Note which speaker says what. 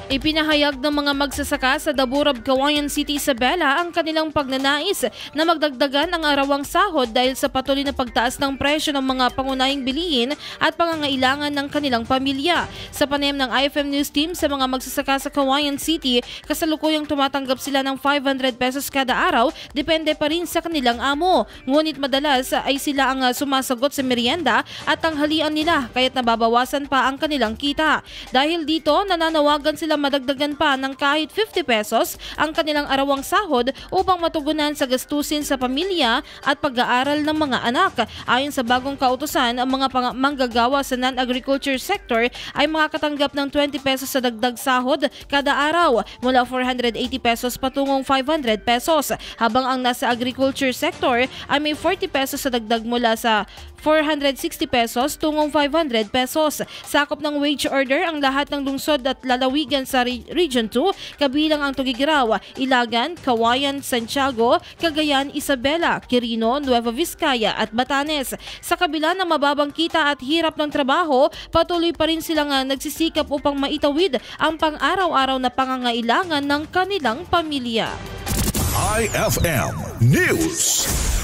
Speaker 1: Ipinahayag ng mga magsasaka sa Daburab, Cauayan City, Isabela ang kanilang pagnanais na magdagdagan ang arawang sahod dahil sa patuloy na pagtaas ng presyo ng mga pangunahing bilihin at pangangailangan ng kanilang pamilya. Sa panayam ng IFM News Team sa mga magsasaka sa Cauayan City, kasalukuyang tumatanggap sila ng 500 pesos kada araw, depende pa rin sa kanilang amo. Ngunit madalas ay sila ang sumasagot sa merienda at tanghalian nila kaya't nababawasan pa ang kanilang kita. Dahil dito, nananawagan sila madagdagan pa ng kahit 50 pesos ang kanilang arawang sahod upang matugunan sa gastusin sa pamilya at pag-aaral ng mga anak. Ayon sa bagong kautusan, ang mga manggagawa sa non-agriculture sector ay makakatanggap ng 20 pesos sa dagdag sahod kada araw mula 480 pesos patungong 500 pesos, habang ang nasa agriculture sector ay may 40 pesos sa dagdag mula sa 460 pesos tungong 500 pesos. Sakop ng wage order ang lahat ng lungsod at lalawigan sa Region 2, kabilang ang Tugigaraw, Ilagan, Cauayan, Santiago, Cagayan, Isabela, Quirino, Nueva Vizcaya at Batanes. Sa kabila ng mababang kita at hirap ng trabaho, patuloy pa rin silang nagsisikap upang maitawid ang pang-araw-araw na pangangailangan ng kanilang pamilya.
Speaker 2: IFM News.